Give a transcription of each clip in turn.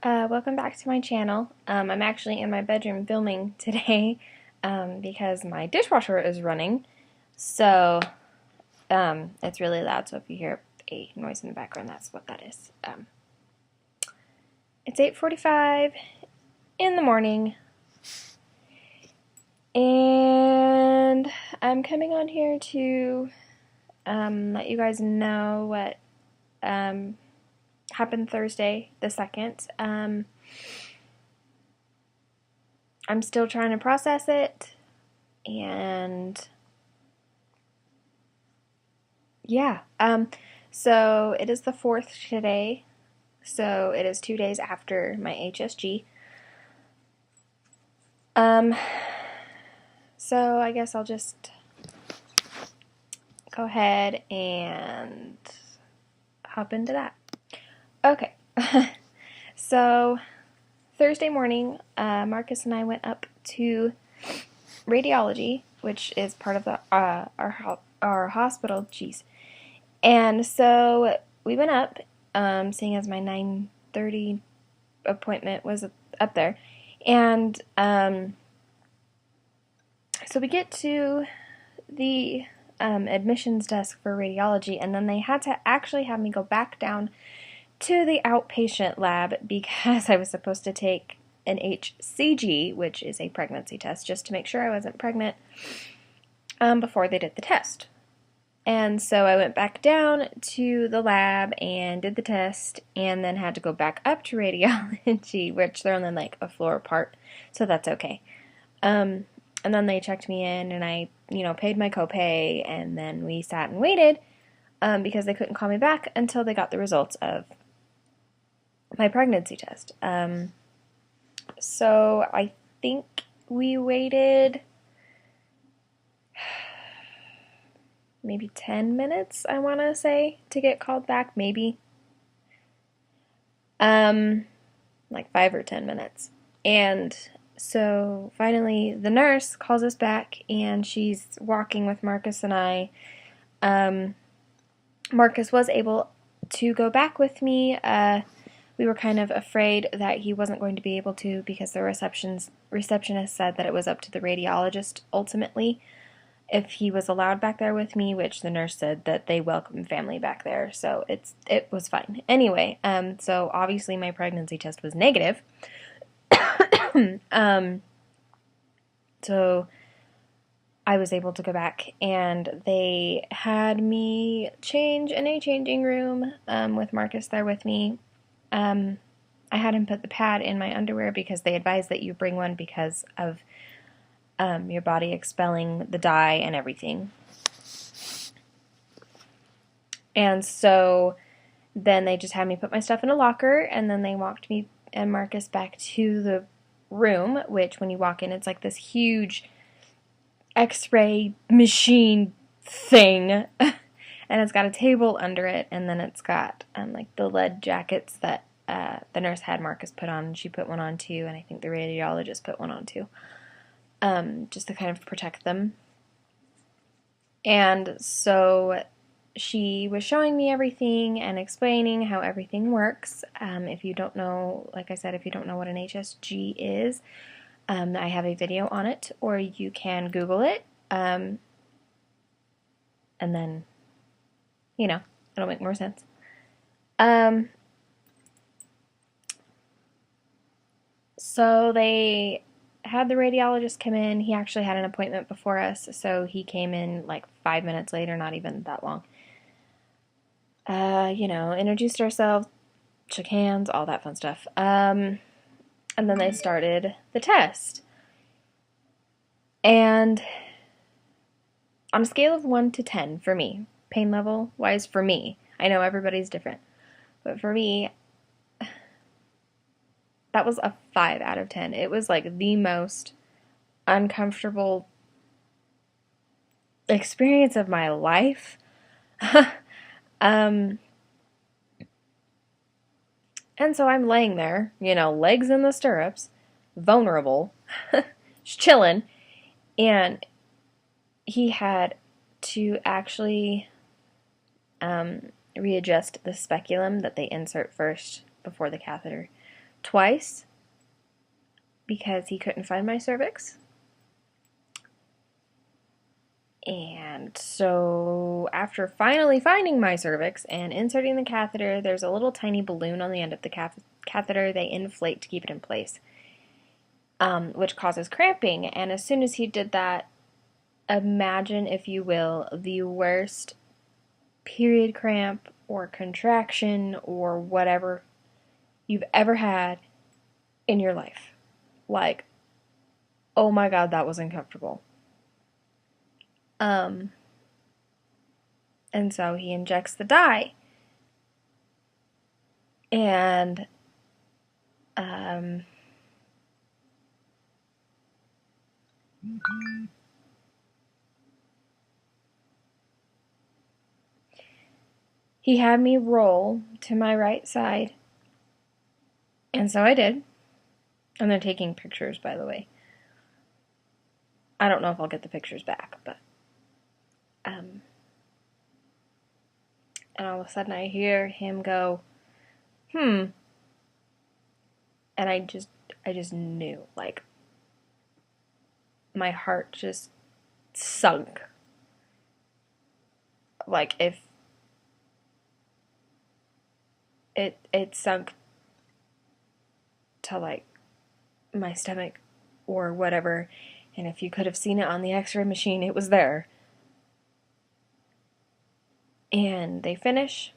Welcome back to my channel. I'm actually in my bedroom filming today because my dishwasher is running, so it's really loud, so if you hear a noise in the background, that's what that is. It's 8:45 in the morning, and I'm coming on here to let you guys know what happened Thursday the 2nd. I'm still trying to process it, and yeah. So it is the 4th today, so it is 2 days after my HSG. So I guess I'll just go ahead and hop into that. Okay. So Thursday morning, Marcus and I went up to radiology, which is part of the our hospital. Jeez. And so we went up, seeing as my 9:30 appointment was up there, and so we get to the admissions desk for radiology, and then they had to actually have me go back down to the outpatient lab because I was supposed to take an HCG, which is a pregnancy test, just to make sure I wasn't pregnant before they did the test. And so I went back down to the lab and did the test, and then had to go back up to radiology, which they're only like a floor apart, so that's okay. And then they checked me in, and I, paid my copay, and then we sat and waited because they couldn't call me back until they got the results of my pregnancy test. So I think we waited maybe 10 minutes, I want to say, to get called back, maybe. Like 5 or 10 minutes. And so finally the nurse calls us back, and she's walking with Marcus and I. Marcus was able to go back with me. We were kind of afraid that he wasn't going to be able to because the receptionist said that it was up to the radiologist ultimately if he was allowed back there with me, which the nurse said that they welcome family back there, so it was fine. Anyway, so obviously my pregnancy test was negative. So I was able to go back, and they had me change in a changing room with Marcus there with me. I had him put the pad in my underwear because they advised that you bring one because of your body expelling the dye and everything. And so then they just had me put my stuff in a locker, and then they walked me and Marcus back to the room, which when you walk in, it's like this huge X-ray machine thing, and it's got a table under it, and then it's got like the lead jackets that the nurse had Marcus put on, and she put one on too, and I think the radiologist put one on too, just to kind of protect them. And so she was showing me everything and explaining how everything works. If you don't know, like I said, if you don't know what an HSG is, I have a video on it, or you can Google it, and then, it'll make more sense. So they had the radiologist come in. He actually had an appointment before us, so he came in like 5 minutes later, not even that long. Introduced ourselves, shook hands, all that fun stuff. And then they started the test. And on a scale of 1 to 10 for me, pain level wise for me, I know everybody's different, but for me, that was a 5 out of 10. It was like the most uncomfortable experience of my life. And so I'm laying there, legs in the stirrups, vulnerable, just chilling, and he had to actually readjust the speculum that they insert first before the catheter twice because he couldn't find my cervix. And so after finally finding my cervix and inserting the catheter, there's a little tiny balloon on the end of the catheter they inflate to keep it in place, which causes cramping. And as soon as he did that, imagine, if you will, the worst period cramp or contraction or whatever you've ever had in your life. Like, oh my God, that was uncomfortable. And so he injects the dye. And he had me roll to my right side. And so I did. And they're taking pictures, by the way. I don't know if I'll get the pictures back, but and all of a sudden I hear him go, and I just knew, like, my heart just sunk. Like, if it sunk to, like, my stomach or whatever, and if you could have seen it on the x-ray machine, it was there. And they finish,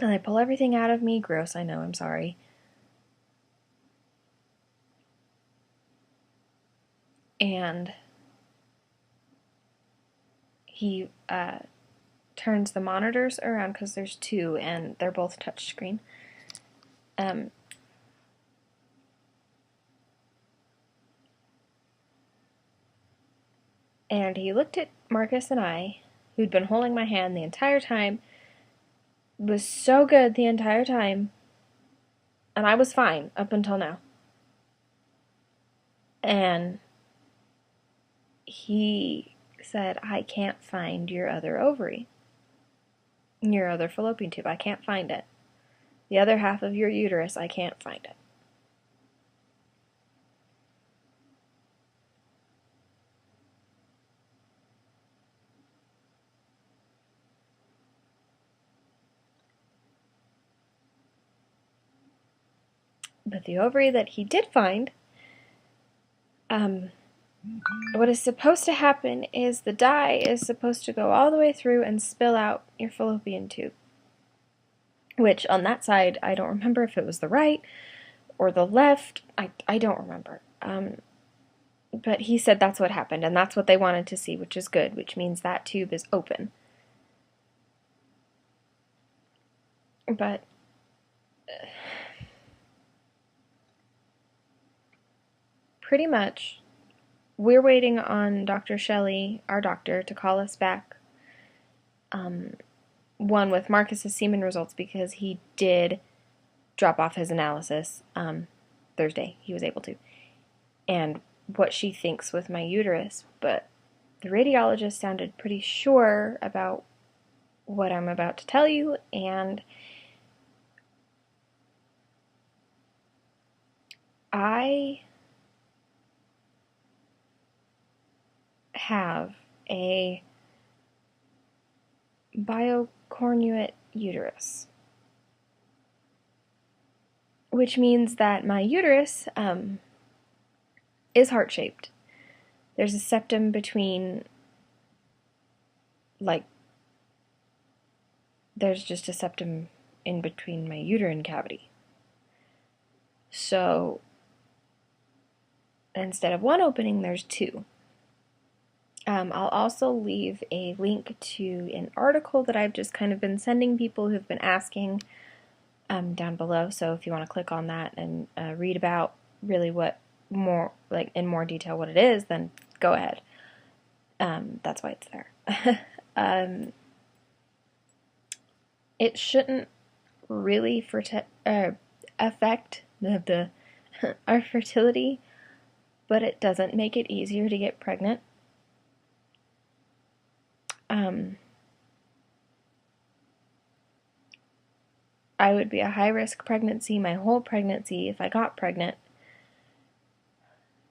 and they pull everything out of me. Gross, I know, I'm sorry. And he turns the monitors around, because there's two, and they're both touchscreen. And he looked at Marcus and I, who'd been holding my hand the entire time, was so good the entire time, and I was fine up until now. And he said, I can't find your other ovary, your other fallopian tube. I can't find it. The other half of your uterus, I can't find it. But the ovary that he did find, what is supposed to happen is the dye is supposed to go all the way through and spill out your fallopian tube. Which, on that side, I don't remember if it was the right or the left. I don't remember. But he said that's what happened, and that's what they wanted to see, which is good, which means that tube is open. But pretty much, we're waiting on Dr. Shelley, our doctor, to call us back. One with Marcus's semen results, because he did drop off his analysis Thursday. He was able to. And what she thinks with my uterus, but the radiologist sounded pretty sure about what I'm about to tell you, and I have a Biocornuate Uterus, which means that my uterus is heart-shaped. There's a septum between, like, there's just a septum in between my uterine cavity. So instead of one opening, there's two. I'll also leave a link to an article that I've just kind of been sending people who've been asking down below. So if you want to click on that and read about really what more, like in more detail what it is, then go ahead. That's why it's there. It shouldn't really affect our fertility, but it doesn't make it easier to get pregnant. I would be a high-risk pregnancy my whole pregnancy if I got pregnant,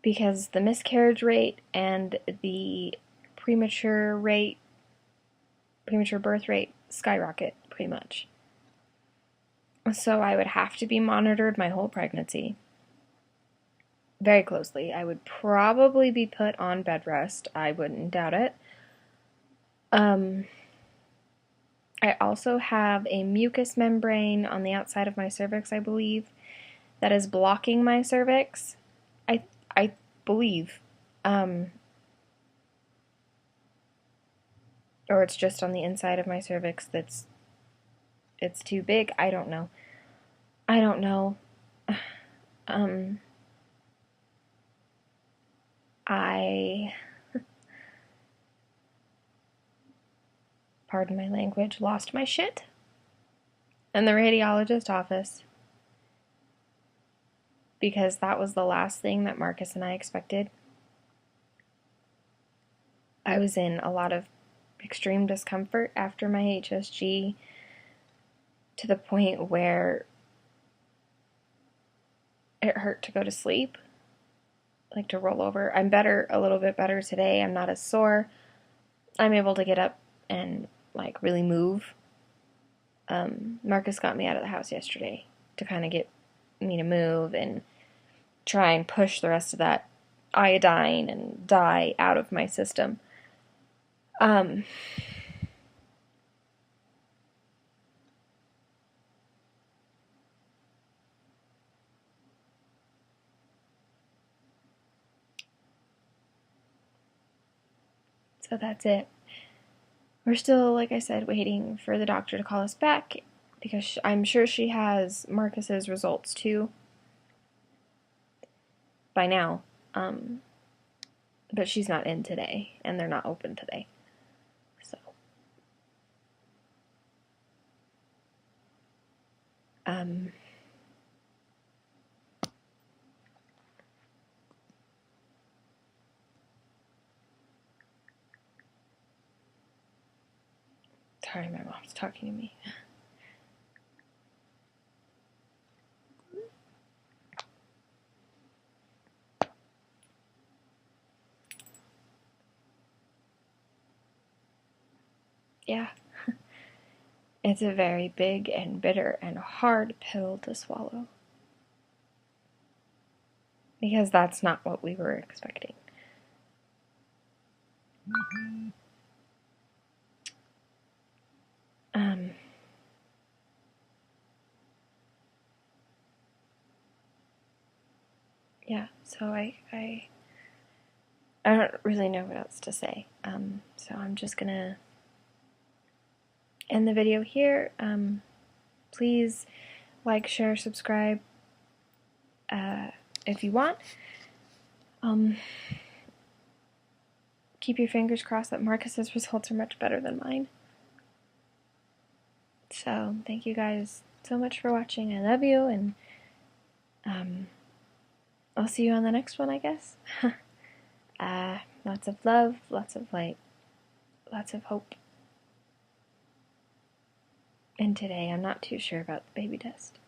because the miscarriage rate and the premature birth rate skyrocket pretty much. So I would have to be monitored my whole pregnancy very closely. I would probably be put on bed rest. I wouldn't doubt it. I also have a mucous membrane on the outside of my cervix, I believe, that is blocking my cervix. I believe. Or it's just on the inside of my cervix it's too big. I don't know. Pardon my language, lost my shit in the radiologist office, because that was the last thing that Marcus and I expected. I was in a lot of extreme discomfort after my HSG, to the point where it hurt to go to sleep, like to roll over. I'm better, a little bit better today. I'm not as sore. I'm able to get up and like really move. Marcus got me out of the house yesterday to kind of get me to move and try and push the rest of that iodine and dye out of my system. So that's it. We're still, like I said, waiting for the doctor to call us back, because I'm sure she has Marcus's results too by now. But she's not in today, and they're not open today. So, sorry, my mom's talking to me. Yeah. It's a very big and bitter and hard pill to swallow, because that's not what we were expecting. Yeah, so I don't really know what else to say. So I'm just gonna end the video here. Please like, share, subscribe if you want. Keep your fingers crossed that Marcus's results are much better than mine. So thank you guys so much for watching. I love you, and I'll see you on the next one, I guess. Lots of love, lots of light, lots of hope. And today, I'm not too sure about the baby test.